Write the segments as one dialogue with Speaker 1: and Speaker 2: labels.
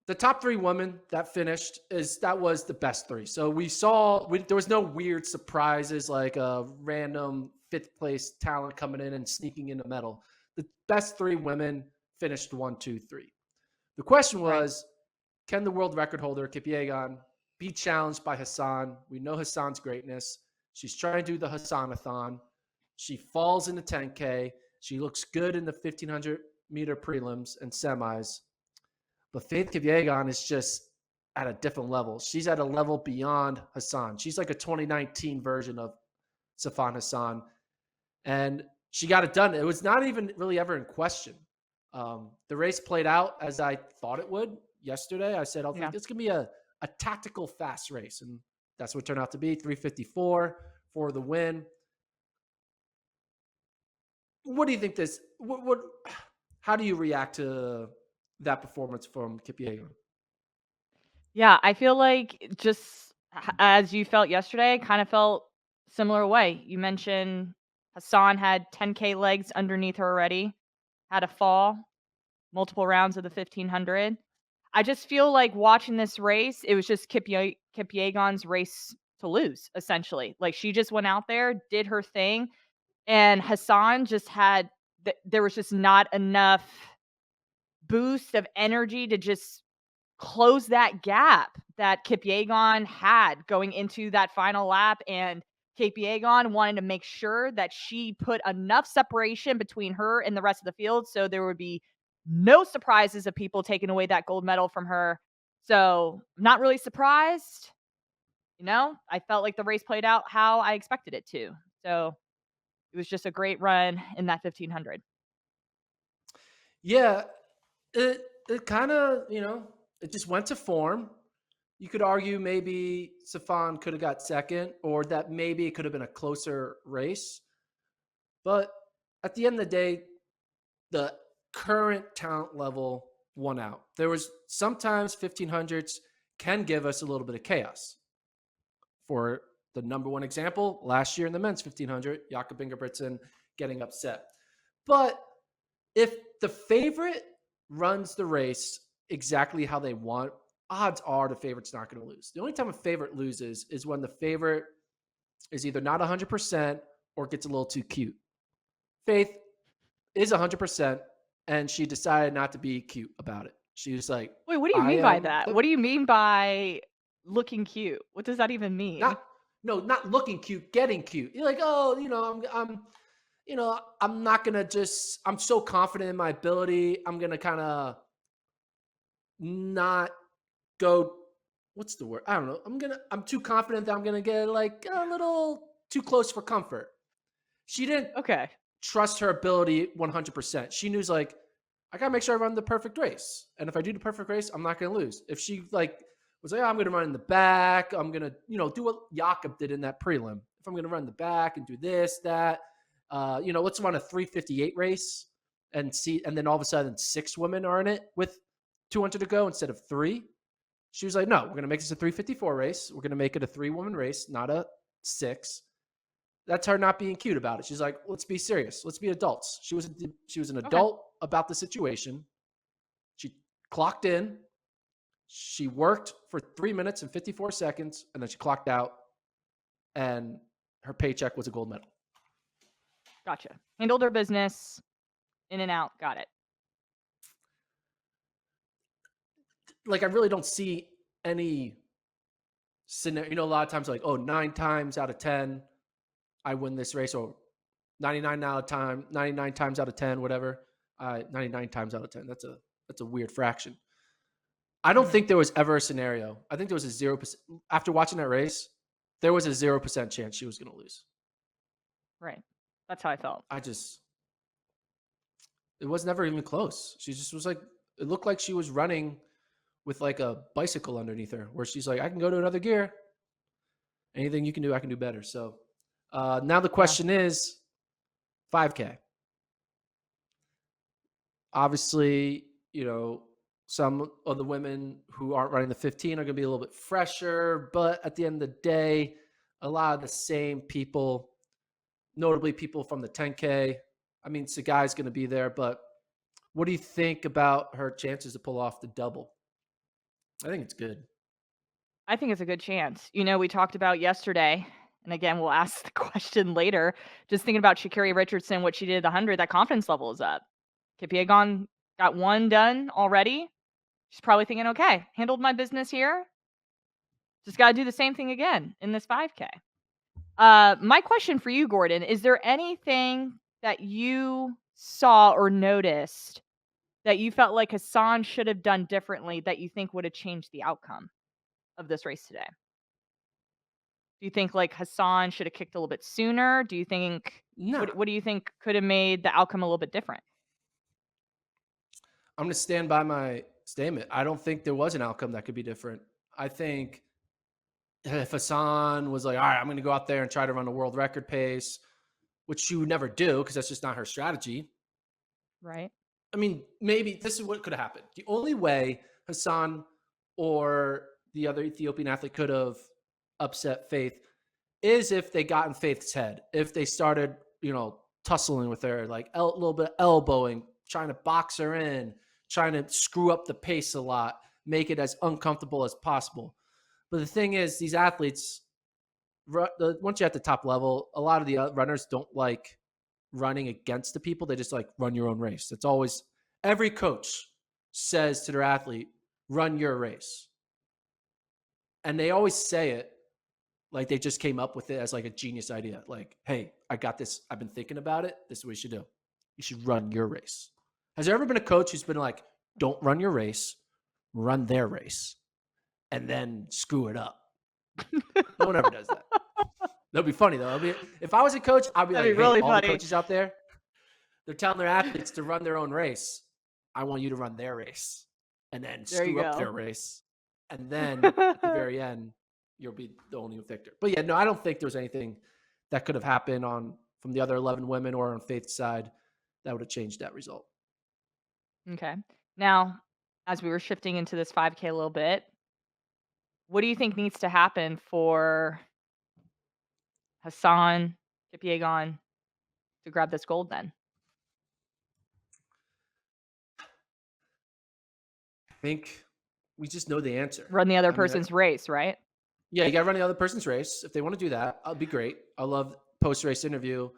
Speaker 1: the top three women that finished that was the best three. So there was no weird surprises like a random fifth place talent coming in and sneaking in a medal. The best three women finished one, two, three. The question
Speaker 2: Right.
Speaker 1: was, can the world record holder Kipyegon be challenged by Hassan? We know Hassan's greatness. She's trying to do the Hassanathon. She falls in the 10K. She looks good in the 1500-meter prelims and semis. But Faith Kipyegon is just at a different level. She's at a level beyond Hassan. She's like a 2019 version of Safan Hassan. And she got it done. It was not even really ever in question. The race played out as I thought it would yesterday. I said, I
Speaker 2: Yeah.
Speaker 1: think it's going to be a tactical fast race. And that's what it turned out to be 3:54 for the win. What do you think how do you react to that performance from Kipyegon?
Speaker 2: Yeah, I feel like just as you felt yesterday, kind of felt similar way. You mentioned Hassan had 10K legs underneath her already, had a fall, multiple rounds of the 1500. I just feel like watching this race, it was just Kipyegon's race to lose, essentially. Like she just went out there, did her thing, and Hassan just had there was just not enough boost of energy to just close that gap that Kipyegon had going into that final lap, and Kipyegon wanted to make sure that she put enough separation between her and the rest of the field so there would be no surprises of people taking away that gold medal from her. So, not really surprised, I felt like the race played out how I expected it to. So, it was just a great run in that 1500.
Speaker 1: Yeah, it kind of, it just went to form. You could argue maybe Safan could have got second, or that maybe it could have been a closer race. But at the end of the day, the current talent level won out. There was sometimes 1500s can give us a little bit of chaos. For the number one example, last year in the men's 1500, Jakob Ingebrigtsen getting upset. But if the favorite runs the race exactly how they want, odds are the favorite's not going to lose. The only time a favorite loses is when the favorite is either not 100% or gets a little too cute. Faith is 100%, and she decided not to be cute about it. She was like,
Speaker 2: Wait, what do you
Speaker 1: I
Speaker 2: mean by
Speaker 1: am
Speaker 2: that?
Speaker 1: the
Speaker 2: What do you mean by looking cute? What does that even mean?
Speaker 1: not no, not looking cute, getting cute. You're like, oh, I'm not gonna just. I'm so confident in my ability. I'm gonna kind of not go. What's the word? I don't know. I'm too confident that I'm gonna get like a little too close for comfort. She didn't
Speaker 2: Okay.
Speaker 1: trust her ability 100%. She knew like, I gotta make sure I run the perfect race, and if I do the perfect race, I'm not gonna lose. If she like was like, oh, I'm gonna run in the back, I'm gonna do what Jakob did in that prelim. If I'm gonna run the back and do this, that, let's run a 3:58 race and see, and then all of a sudden 6 women are in it with 200 to go instead of 3. She was like, no, we're gonna make this a 3:54 race. We're gonna make it a 3-woman race, not a 6. That's her not being cute about it. She's like, let's be serious. Let's be adults. She was an
Speaker 2: Okay.
Speaker 1: adult about the situation. She clocked in. She worked for 3 minutes and 54 seconds, and then she clocked out, and her paycheck was a gold medal.
Speaker 2: Gotcha. Handled her business, in and out, got it.
Speaker 1: Like, I really don't see any scenario. A lot of times, like, oh, 9 times out of 10, I win this race, or 99 times out of 10, whatever. 99 times out of 10. That's a weird fraction. I don't
Speaker 2: Mhm.
Speaker 1: think there was ever a scenario. I think there was a 0%. After watching that race, there was a 0% chance she was going to lose.
Speaker 2: Right. That's how I felt.
Speaker 1: It was never even close. She just was like, it looked like she was running with like a bicycle underneath her, where she's like, I can go to another gear. Anything you can do, I can do better. So now the
Speaker 2: Yeah.
Speaker 1: question is 5K. Obviously, some of the women who aren't running the 15 are going to be a little bit fresher, but at the end of the day, a lot of the same people, notably people from the 10K. I mean, Sagai's going to be there, but what do you think about her chances to pull off the double? I think it's good.
Speaker 2: I think it's a good chance. We talked about yesterday, and again, we'll ask the question later. Just thinking about Sha'Carri Richardson, what she did at the 100, that confidence level is up. Kipyegon got one done already. She's probably thinking, okay, handled my business here. Just got to do the same thing again in this 5K. My question for you, Gordon, is there anything that you saw or noticed that you felt like Hassan should have done differently that you think would have changed the outcome of this race today? Do you think like Hassan should have kicked a little bit sooner? Do you think
Speaker 1: No,
Speaker 2: what do you think could have made the outcome a little bit different?
Speaker 1: I'm going to stand by my statement. I don't think there was an outcome that could be different. I think if Hassan was like, all right, I'm going to go out there and try to run a world record pace, which she would never do because that's just not her strategy.
Speaker 2: Right.
Speaker 1: I mean, maybe this is what could have happened. The only way Hassan or the other Ethiopian athlete could have upset Faith is if they got in Faith's head. If they started, tussling with her, like a little bit elbowing, trying to box her in, trying to screw up the pace a lot, make it as uncomfortable as possible. But the thing is, these athletes, once you're at the top level, a lot of the runners don't like running against the people. They just like run your own race. That's always every coach says to their athlete, run your race. And they always say it like they just came up with it as like a genius idea. Like, hey, I got this. I've been thinking about it. This is what you should do. You should run your race. Has there ever been a coach who's been like, don't run your race, run their race, and then screw it up? No one ever does that. That'd be funny though. If I was a coach, I'd be
Speaker 2: That'd
Speaker 1: like,
Speaker 2: be really
Speaker 1: hey, all the
Speaker 2: funny.
Speaker 1: coaches out there, they're telling their athletes to run their own race. I want you to run their race and then
Speaker 2: There you
Speaker 1: screw up
Speaker 2: go.
Speaker 1: their race. And then at the very end, you'll be the only victor. But yeah, no, I don't think there was anything that could have happened from the other 11 women or on Faith's side that would have changed that result.
Speaker 2: Okay. Now, as we were shifting into this 5K a little bit, what do you think needs to happen for Hassan Kipyegon to grab this gold then?
Speaker 1: I think we just know the answer.
Speaker 2: Run the other
Speaker 1: I mean,
Speaker 2: person's race, right?
Speaker 1: yeah, you got to run the other person's race. If they want to do that, I'll be great. I love post-race interview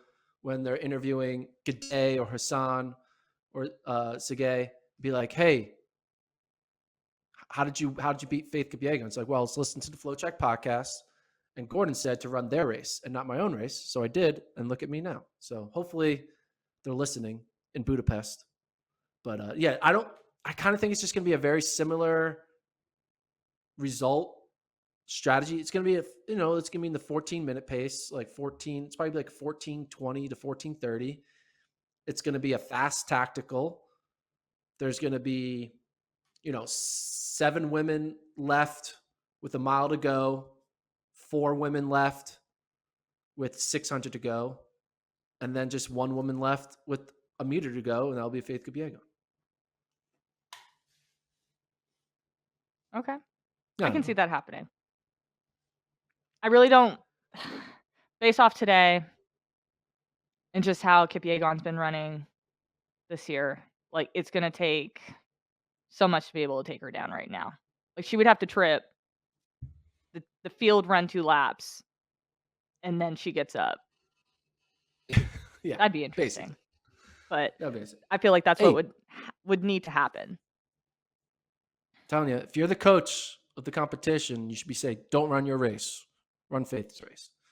Speaker 1: when they're interviewing Gade or Hassan or Sergey. Be like, hey, how did you beat Faith Kipyegon? It's like, well, let's listen to the FloTrack podcast. And Gordon said to run their race and not my own race. So I did, and look at me now. So hopefully they're listening in Budapest. But yeah, I kind of think it's just going to be a very similar result strategy. It's going to be, it's going to be in the 14-minute pace, like 14. It's probably like 14:20 to 14:30. It's going to be a fast tactical. There's going to be, 7 women left with a mile to go, 4 women left with 600 to go, and then just 1 woman left with a meter to go, and that'll be Faith Kipyegon.
Speaker 2: Okay.
Speaker 1: Yeah,
Speaker 2: I can see that happening. I really don't, based off today and just how Kipyegon's been running this year, like it's going to take so much to be able to take her down right now. Like she would have to trip the field, run 2 laps, and then she gets up.
Speaker 1: yeah,
Speaker 2: That'd be interesting.
Speaker 1: basically.
Speaker 2: But
Speaker 1: Yeah, basically.
Speaker 2: I feel like that's
Speaker 1: Hey.
Speaker 2: what would need to happen.
Speaker 1: I'm telling you, if you're the coach of the competition, you should be saying, don't run your race. Run Faith's race.